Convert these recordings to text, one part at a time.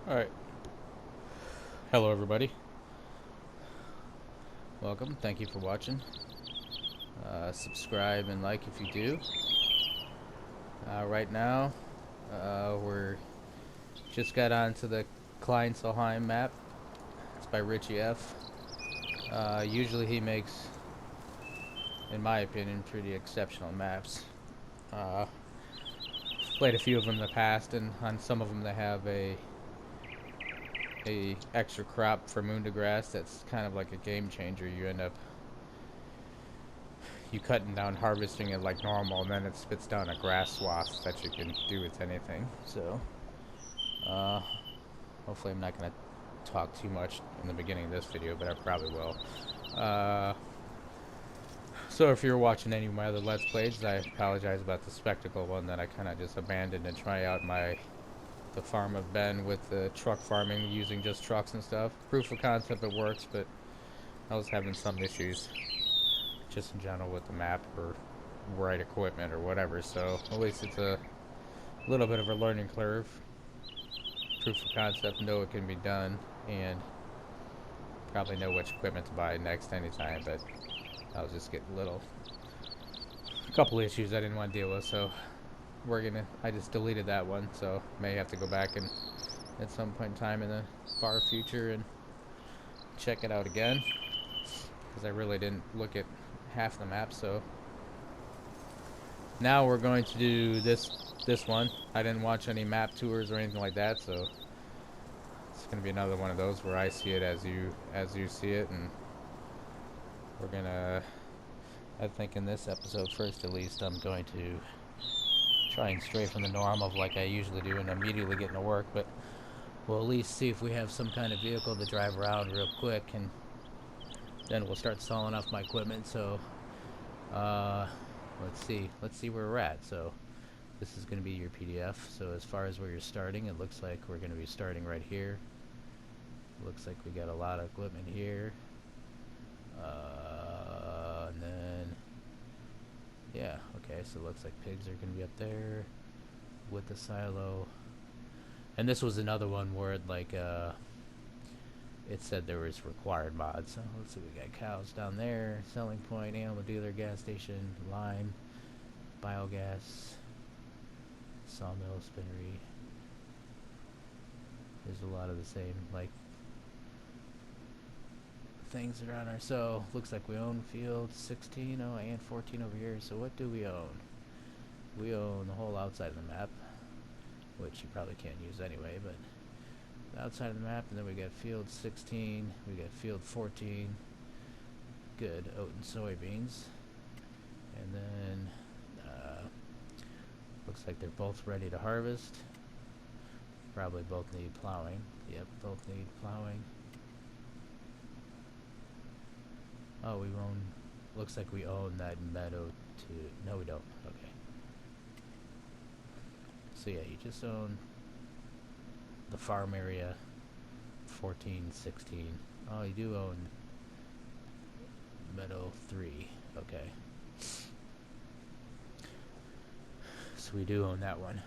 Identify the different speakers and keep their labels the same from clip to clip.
Speaker 1: Alright, hello everybody. Welcome, thank you for watching. Subscribe and like if you do. Right now, we're just got onto the Kleinseelheim map. It's by Richie F. Usually he makes, in my opinion, pretty exceptional maps. Uh, Played a few of them in the past, and on some of them they have a extra crop for moon to grass that's kind of like a game changer. You end up cutting down, harvesting it like normal, and then it spits down a grass swath that you can do with anything. So, uh, hopefully I'm not going to talk too much in the beginning of this video, but I probably will. So if you're watching any of my other Let's Plays, I apologize about the spectacle one that I kind of just abandoned and try out the farm of Ben with the truck farming using just trucks and stuff. Proof of concept, it works, but I was having some issues just in general with the map or right equipment or whatever, so at least it's a little bit of a learning curve. Proof of concept, know it can be done, and probably know which equipment to buy next anytime, but I was just getting a couple issues I didn't want to deal with, so I just deleted that one, so may have to go back and at some point in time in the far future and check it out again, because I really didn't look at half the map. So now we're going to do this one. I didn't watch any map tours or anything like that, so it's going to be another one of those where I see it as you see it, and we're gonna, I think in this episode first at least, I'm going to try and stray from the norm of like I usually do and immediately get into work, but we'll at least see if we have some kind of vehicle to drive around real quick, and then we'll start selling off my equipment. So let's see where we're at. So this is going to be your PDF. So as far as where you're starting, it looks like we're going to be starting right here. Looks like we got a lot of equipment here, and then yeah, okay, so it looks like pigs are going to be up there with the silo. And this was another one where it like it said there was required mods. So let's see, we got cows down there, selling point, animal dealer, gas station, lime, biogas, sawmill, spinnery. There's a lot of the same like things that are on our. So looks like we own field 16, oh, and 14 over here. So what do we own? We own the whole outside of the map, which you probably can't use anyway, but the outside of the map. And then we got field 16, we got field 14, good, oat and soybeans. And then looks like they're both ready to harvest. Probably both need plowing. Yep, both need plowing. Oh, we own, looks like we own that meadow too. No, we don't. Okay. So yeah, you just own the farm area 14, 16. Oh, you do own meadow 3. Okay. So we do own that one.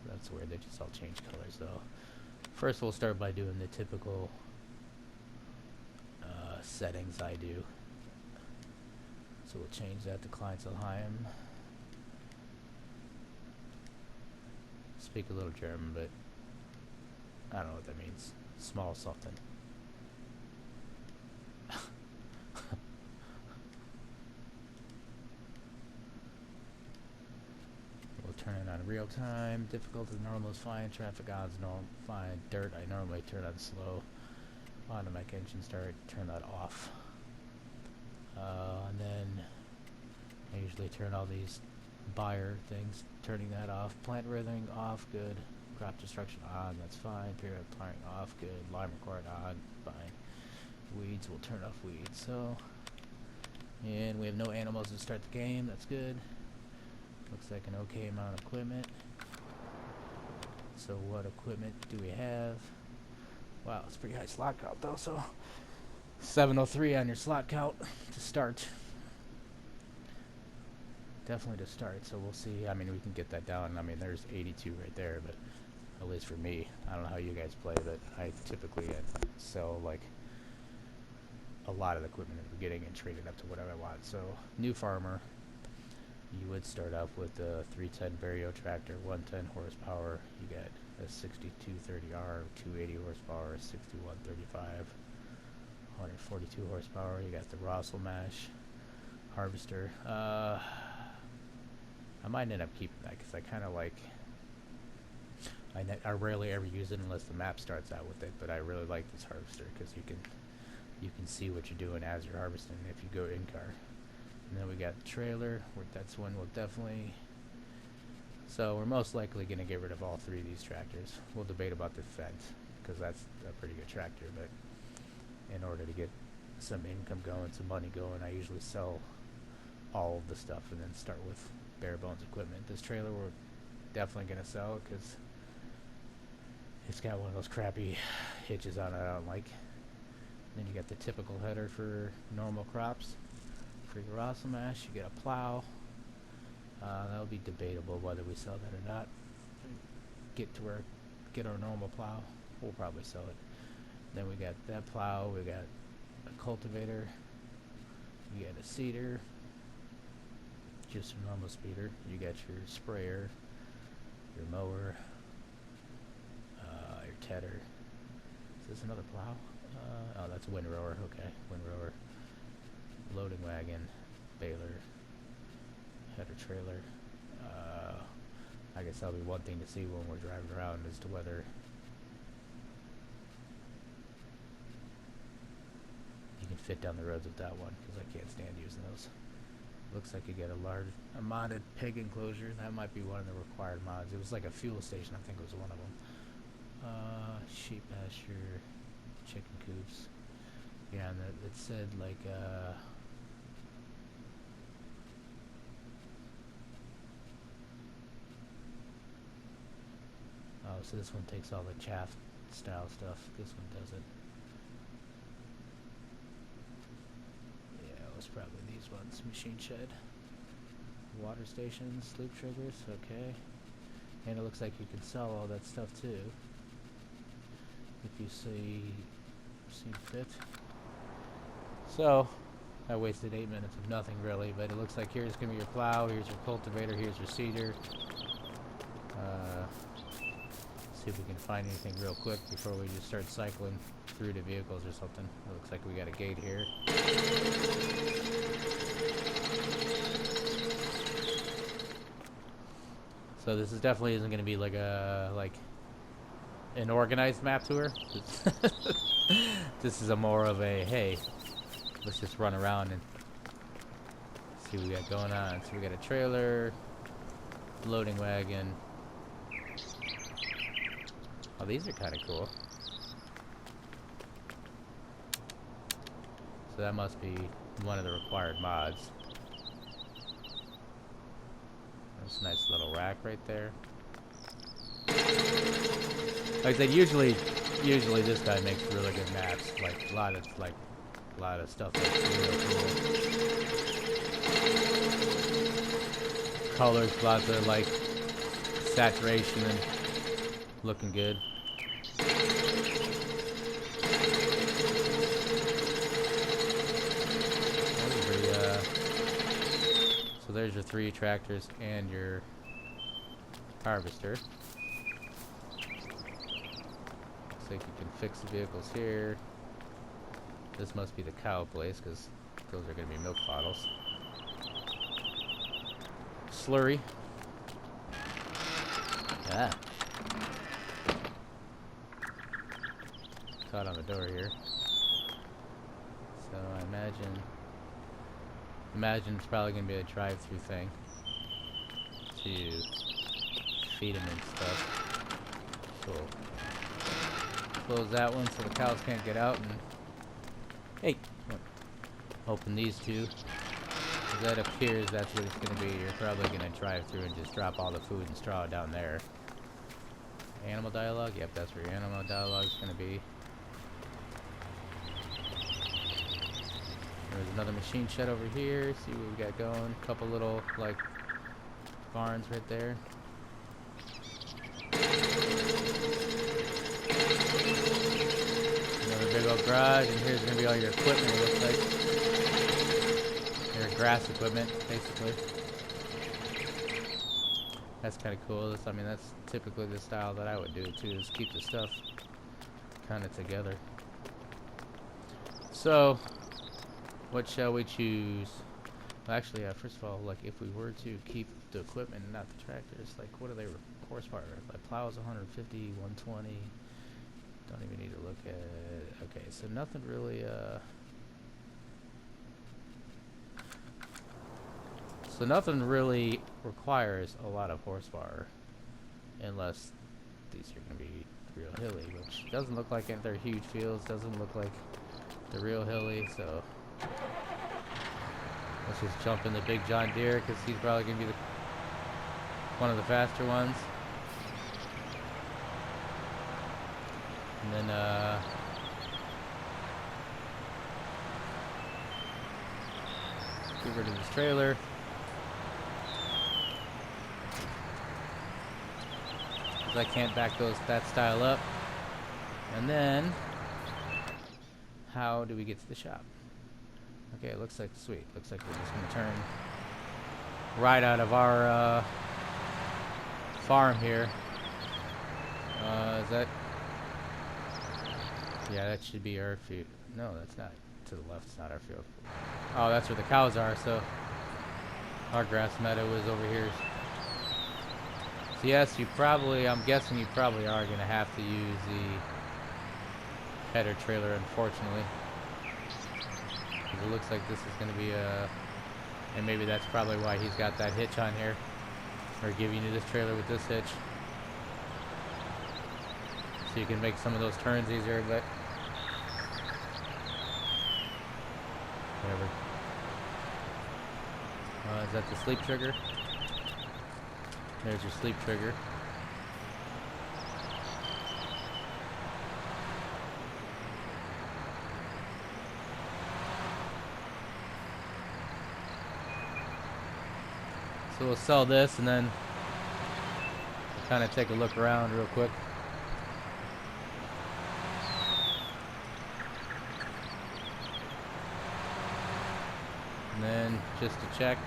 Speaker 1: That's weird, they just all change colors though. First we'll start by doing the typical settings I do. So we'll change that to Kleinseelheim. Speak a little German, but I don't know what that means. Small something. We'll turn it on real time. Difficulty normal is fine. Traffic on is normal, fine. Dirt I normally turn on slow. Automatic engine start, turn that off. And then I usually turn all these buyer things, turning that off. Plant withering off, good. Crop destruction on, that's fine. Period planting off, good. Lime required on, fine. Weeds, we'll turn off weeds. So, and we have no animals to start the game, that's good. Looks like an okay amount of equipment. So what equipment do we have? Wow, it's pretty high slot count though, so 703 on your slot count to start. definitely to start. So we'll see. I mean, we can get that down. I mean, there's 82 right there, but at least for me, I don't know how you guys play, but I typically sell like a lot of the equipment at the beginning and trade it up to whatever I want. So new farmer, you would start off with a 310 Vario tractor, 110 horsepower. You got a 6230R, 280 horsepower, 6135, 142 horsepower. You got the Rossel Mash harvester. I might end up keeping that because I kind of like. I rarely ever use it unless the map starts out with it, but I really like this harvester because you can see what you're doing as you're harvesting if you go in car. And then we got the trailer, that's one we'll definitely. So we're most likely going to get rid of all three of these tractors. We'll debate about the fence because that's a pretty good tractor, but in order to get some income going, some money going, I usually sell all of the stuff and then start with bare bones equipment. This trailer we're definitely going to sell because it's got one of those crappy hitches on it I don't like. Then you got the typical header for normal crops. For your Rossel Mash, you get a plow. That'll be debatable whether we sell that or not. Get our normal plow. We'll probably sell it. Then we got that plow. We got a cultivator. You got a seeder. Just a normal speeder. You got your sprayer, your mower, your tedder. Is this another plow? Oh, that's a windrower. Okay, windrower. Loading wagon, baler, header trailer. I guess that'll be one thing to see when we're driving around as to whether you can fit down the roads with that one, because I can't stand using those. Looks like you get a modded pig enclosure. That might be one of the required mods. It was like a fuel station, I think it was one of them. Sheep pasture, chicken coops. Yeah, and it said like oh, so this one takes all the chaff style stuff. This one doesn't. Yeah, it was probably these ones. Machine shed, water stations, loop triggers. Okay, and it looks like you can sell all that stuff too if you see fit. So I wasted 8 minutes of nothing really, but it looks like here's gonna be your plow, here's your cultivator, here's your seeder. See if we can find anything real quick before we just start cycling through the vehicles or something. It looks like we got a gate here. So this is definitely isn't gonna be like an organized map tour. This is a more of a, hey, let's just run around and see what we got going on. So we got a trailer, loading wagon. Oh, these are kind of cool. So that must be one of the required mods. That's a nice little rack right there. Like I said, usually this guy makes really good maps. Like a lot of stuff that's really cool. Colors, lots of like saturation and looking good. So there's your 3 tractors and your harvester. Looks like you can fix the vehicles here. This must be the cow place because those are going to be milk bottles. Slurry. Ah. Caught on the door here. So I imagine it's probably going to be a drive-through thing to feed them and stuff. Cool. Close that one so the cows can't get out, and hey, open these two. That appears that's what it's going to be. You're probably going to drive through and just drop all the food and straw down there. Animal dialogue? Yep, that's where your animal dialogue is going to be. There's another machine shed over here. See what we got going. A couple little, like, barns right there. Another big old garage, and here's gonna be all your equipment. It looks like your grass equipment, basically. That's kind of cool. I mean, that's typically the style that I would do too, is keep the stuff kind of together. So, what shall we choose? Well, actually, first of all, like if we were to keep the equipment and not the tractors, like what are they horsepower? Like plows 150, 120. Don't even need to look at it. Okay, so nothing really. So nothing really requires a lot of horsepower, unless these are going to be real hilly, which doesn't look like it. They're huge fields. Doesn't look like they're real hilly. So let's just jump in the big John Deere because he's probably going to be one of the faster ones. And then get rid of this trailer. Because I can't back that style up. And then how do we get to the shop? Okay, it looks like sweet. Looks like we're just gonna turn right out of our farm here. Is that? Yeah, that should be our field. No, that's not. To the left, it's not our field. Oh, that's where the cows are. So our grass meadow is over here. So yes, you probably. I'm guessing you probably are gonna have to use the header trailer, unfortunately. It looks like this is going to be and maybe that's probably why he's got that hitch on here, or giving you this trailer with this hitch, so you can make some of those turns easier. But whatever. Is that the sleep trigger? There's your sleep trigger. So we'll sell this and then kind of take a look around real quick. And then just to check.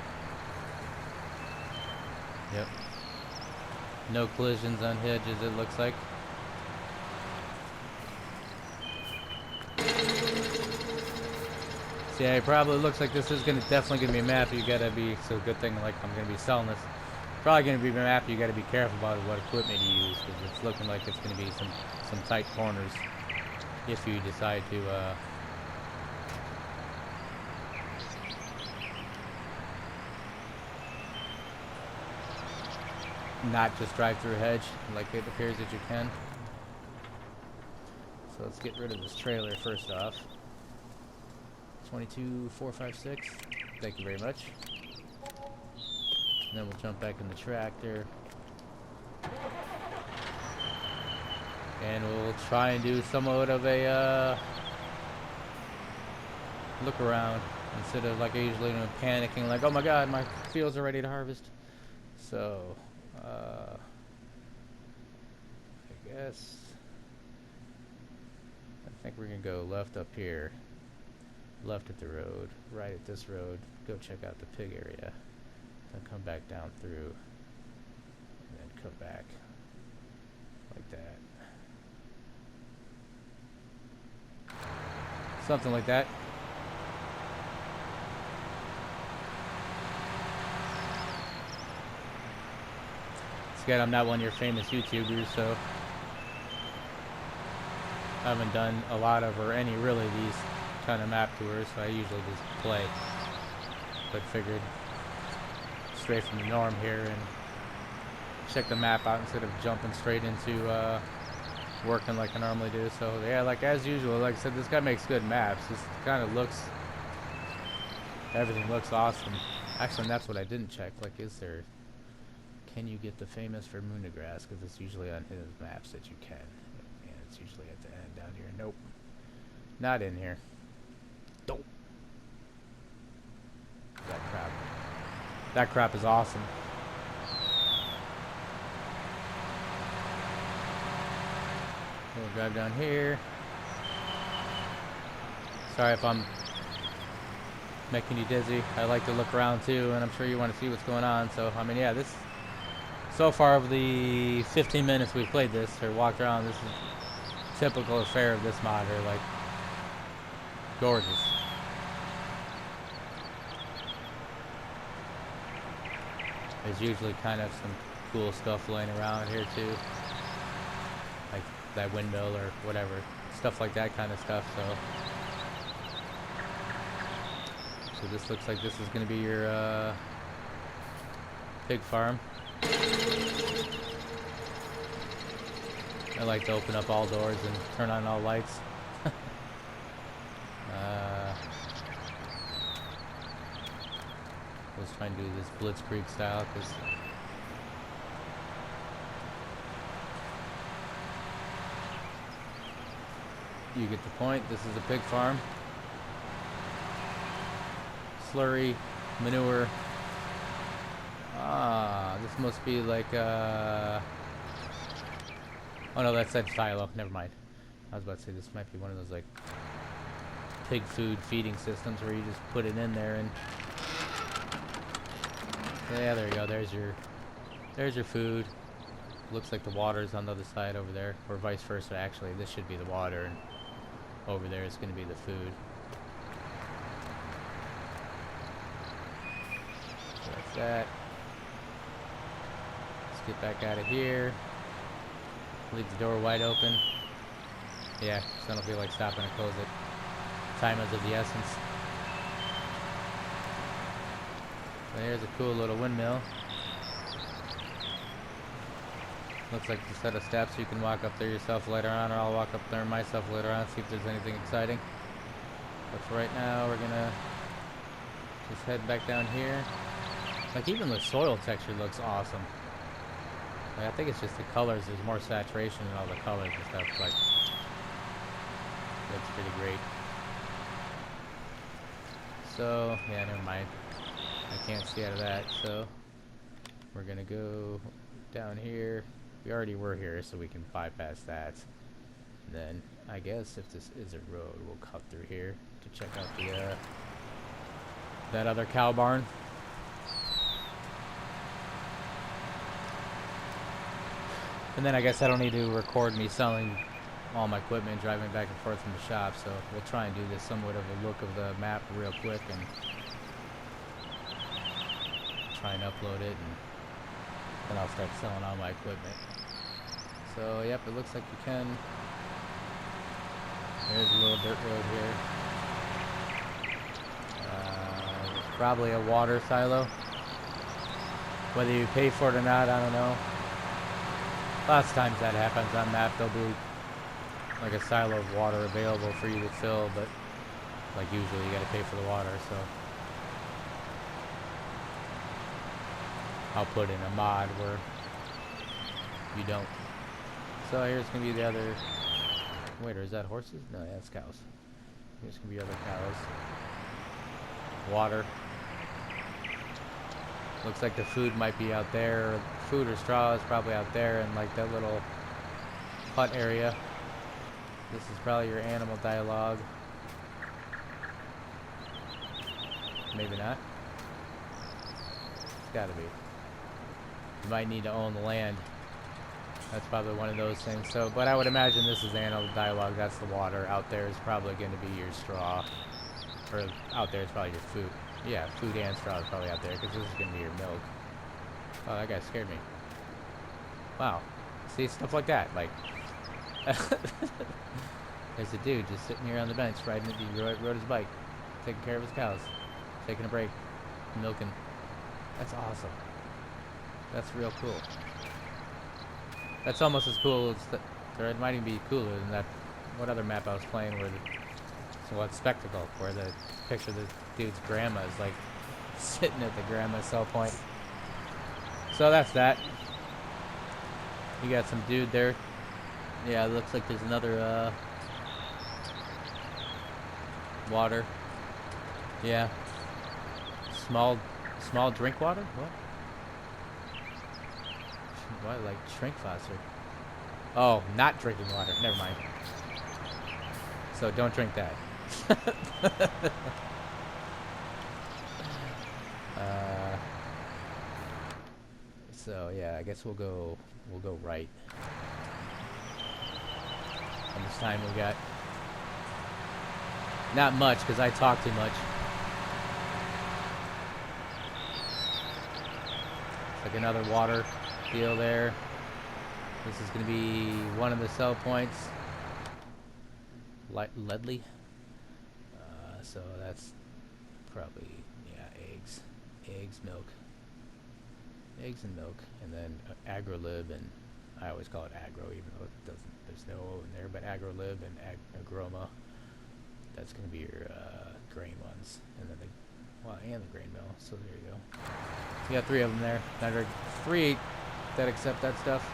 Speaker 1: Yep. No collisions on hedges, it looks like. Yeah, it probably looks like this is definitely gonna be a map. You gotta be, so good thing like I'm gonna be selling this. Probably gonna be a map. You gotta be careful about what equipment you use, because it's looking like it's gonna be some tight corners if you decide to not just drive through a hedge like it appears that you can. So let's get rid of this trailer first off. 22456. Thank you very much. And then we'll jump back in the tractor. And we'll try and do somewhat of a look around instead of like I usually do, panicking like, oh my god, my fields are ready to harvest. So I guess I think we're gonna go left up here. Left at the road, right at this road, go check out the pig area, then come back down through, and then come back like that. Something like that. Again, I'm not one of your famous YouTubers, so I haven't done a lot of or any really these kind of map tours, so I usually just play, but figured straight from the norm here and check the map out instead of jumping straight into working like I normally do. So yeah, like as usual, like I said, this guy makes good maps. This kind of looks, everything looks awesome. Actually, and that's what I didn't check, like can you get the famous Vermunda grass, because it's usually on his maps that you can, and it's usually at the end down here. Nope, not in here. Dope. That crap is awesome. we'll drive down here. Sorry if I'm making you dizzy. I like to look around too, and I'm sure you want to see what's going on. So, I mean, yeah, this, so far of the 15 minutes we've played this, or walked around, this is typical affair of this modder, like, gorgeous. There's usually kind of some cool stuff laying around here too, like that windmill or whatever, stuff like that kind of stuff. So this looks like this is going to be your pig farm. I like to open up all doors and turn on all lights. Let's try and do this blitzkrieg style, because you get the point. This is a pig farm. Slurry, manure. Ah, this must be like oh no, that's that silo. Never mind. I was about to say this might be one of those like pig food feeding systems where you just put it in there and yeah, there you go. There's your food. Looks like the water's on the other side over there, or vice versa. Actually, this should be the water, and over there is going to be the food. So that's that. Let's get back out of here. Leave the door wide open. Yeah, so I don't feel like stopping and close it. Time is of the essence. There's a cool little windmill. Looks like a set of steps. You can walk up there yourself later on, or I'll walk up there myself later on, see if there's anything exciting. But for right now, we're gonna just head back down here. Like, even the soil texture looks awesome. Like, I think it's just the colors. There's more saturation in all the colors and stuff. Like, looks pretty great. So, yeah, never mind. I can't see out of that, so we're gonna go down here. We already were here, so we can bypass that. And then, I guess if this is a road, we'll cut through here to check out the that other cow barn. And then I guess I don't need to record me selling all my equipment, driving back and forth from the shop, so we'll try and do this somewhat of a look of the map real quick and try and upload it, and then I'll start selling all my equipment. So, yep, it looks like you can. There's a little dirt road here. There's probably a water silo. Whether you pay for it or not, I don't know. Lots of times that happens on map. There'll be like a silo of water available for you to fill, but like usually you gotta pay for the water, so I'll put in a mod where you don't. So here's gonna be the other. Wait, or is that horses? No, that's cows. Here's gonna be other cows. Water. Looks like the food might be out there. Food or straw is probably out there in like that little hut area. This is probably your animal dialogue. Maybe not. It's gotta be. You might need to own the land. That's probably one of those things. So, but I would imagine this is animal dialogue. That's the water. Out there is probably going to be your straw. Or out there is probably your food. Yeah, food and straw is probably out there, because this is going to be your milk. Oh, that guy scared me. Wow. See, stuff like that. Like, there's a dude just sitting here on the bench, riding it. He rode his bike, taking care of his cows, taking a break, milking. That's awesome. That's real cool. That's almost as cool as or it might even be cooler than that. What other map I was playing where Spectacle, where the picture of the dude's grandma is like sitting at the grandma's cell point. So that's that. You got some dude there. Yeah, it looks like there's another water. Yeah. Small drink water? What? Why, like Shrinkfosser? Oh, not drinking water. Never mind. So don't drink that. uh, so yeah, I guess we'll go right. How much time we got? Not much, because I talk too much. It's like another water deal there. This is going to be one of the sell points. Ledley. So that's probably, yeah, eggs, milk. Eggs and milk, and then agrolib, and I always call it agro, even though it doesn't. There's no O in there, but agrolib and agroma. That's going to be your grain ones, and then and the grain mill. So there you go. You got 3 of them there. Not very 3 that accept that stuff.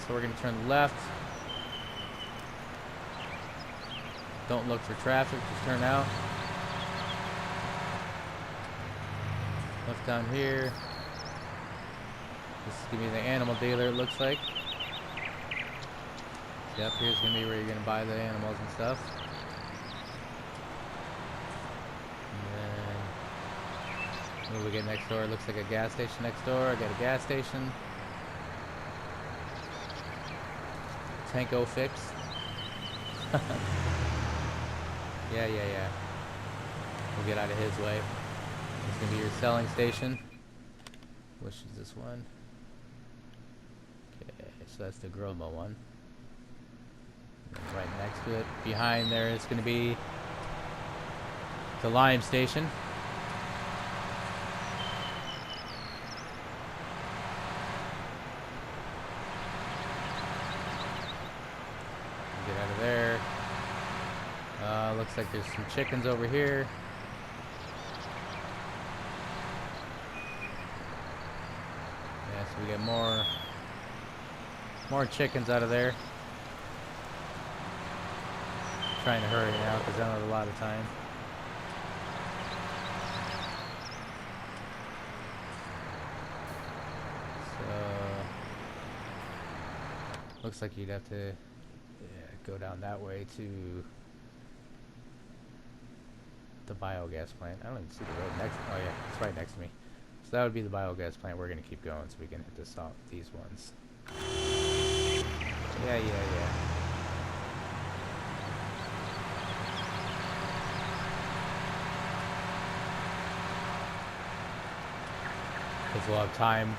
Speaker 1: So we're going to turn left. Don't look for traffic. Just turn out. Left down here. This is going to be the animal dealer, it looks like. Yep, here's going to be where you're going to buy the animals and stuff. And then, what do we get next door? It looks like a gas station next door. I got a gas station. Tanko fix. Yeah. We'll get out of his way. It's going to be your selling station. Which is this one? Okay, so that's the Groma one. And right next to it, behind there, is going to be the Lime station. Get out of there. Looks like there's some chickens over here. Yeah, so we get more chickens out of there. Trying to hurry now because I don't have a lot of time. So looks like you'd have to go down that way to the biogas plant. I don't even see the road next. Oh yeah, it's right next to me. So that would be the biogas plant. We're gonna keep going so we can hit these ones. Yeah. Because we'll have time.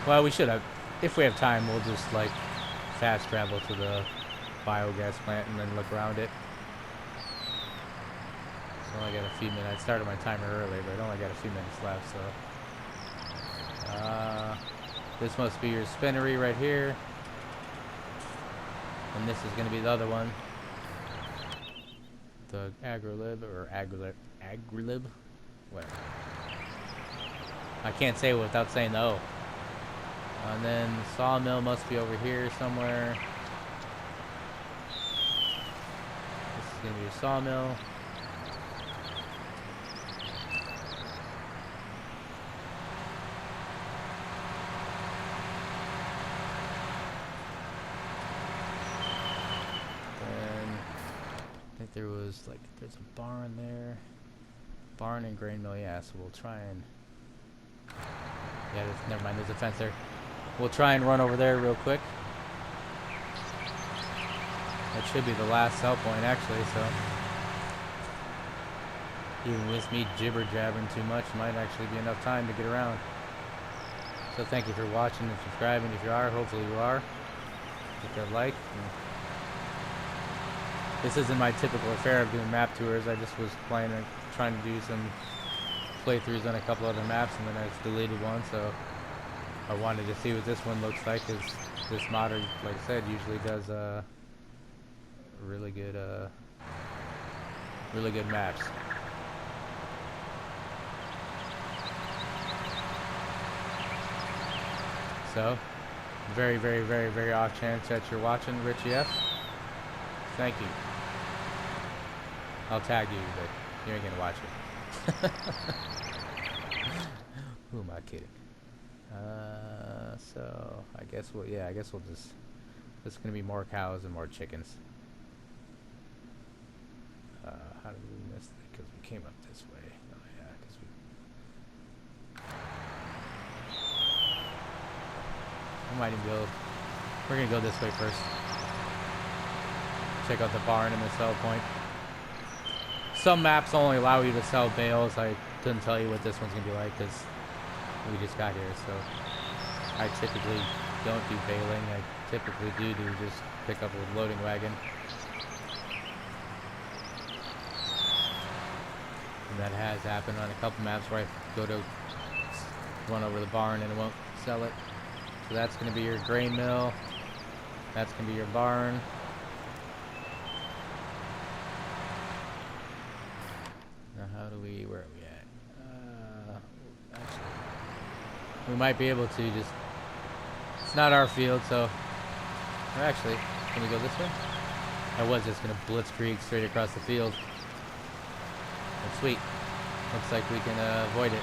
Speaker 1: Well, we should have. If we have time, we'll just like fast travel to the biogas plant and then look around it. So I only got a few minutes. I started my timer early, but I only got a few minutes left. So this must be your spinnery right here, and this is going to be the other one, the agrolib or agrilib, whatever. I can't say it without saying the O. And then the sawmill must be over here somewhere. This is going to be a sawmill. And I think there was there's a barn there. Barn and grain mill, yeah, so we'll try and... Yeah, never mind, there's a fence there. We'll try and run over there real quick. That should be the last sell point, actually, so... Even with me jibber-jabbering too much, might actually be enough time to get around. So thank you for watching and subscribing if you are. Hopefully you are. Hit that like. This isn't my typical affair of doing map tours. I just was trying to do some playthroughs on a couple other maps, and then I just deleted one, so I wanted to see what this one looks like, because this modder, like I said, usually does really good maps. So, very, very, very, very off chance that you're watching Richie F. Thank you. I'll tag you, but you ain't gonna watch it. Who am I kidding? So I guess we'll just. There's gonna be more cows and more chickens. How did we miss that? Because we came up this way. Oh yeah, because we might even go. We're gonna go this way first. Check out the barn and the sell point. Some maps only allow you to sell bales. I couldn't tell you what this one's gonna be like because we just got here. So I typically don't do baling. I typically do just pick up a loading wagon. And that has happened on a couple maps where I go to run over the barn and it won't sell it. So that's going to be your grain mill. That's going to be your barn. Now where are we at? Actually, we might be able to just, it's not our field, so, or actually, can we go this way? I was just going to blitzkrieg straight across the field. That's sweet. Looks like we can avoid it.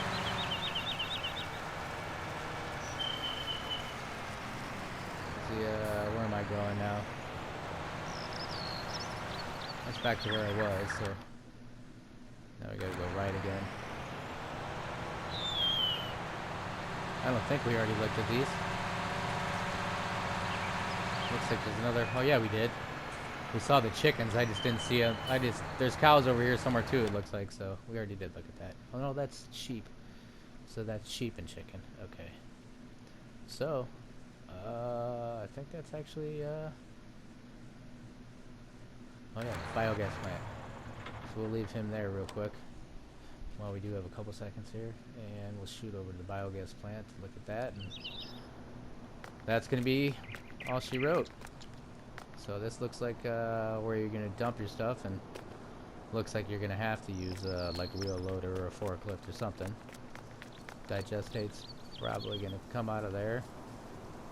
Speaker 1: See, where am I going now? That's back to where I was, so now we gotta go right again. I don't think we already looked at these. Looks like there's another. Oh yeah, we did. We saw the chickens. I just didn't see them. There's cows over here somewhere too. It looks like, so we already did look at that. Oh no, that's sheep. So that's sheep and chicken. Okay. So, I think that's actually. Oh yeah, biogas plant. So we'll leave him there real quick. While we do have a couple seconds here, and we'll shoot over to the biogas plant to look at that, and that's gonna be all she wrote. So this looks like where you're gonna dump your stuff, and looks like you're gonna have to use like a wheel loader or a forklift or something. Digestate's probably gonna come out of there.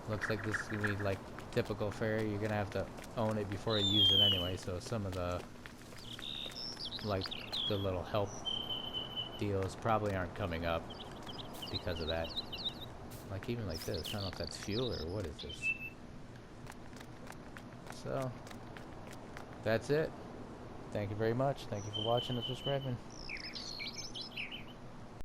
Speaker 1: Looks like this is gonna be like typical fare. You're gonna have to own it before you use it anyway. So some of the like the little help deals probably aren't coming up because of that. Like even like this, I don't know if that's fuel or what is this. So, that's it. Thank you very much. Thank you for watching and subscribing.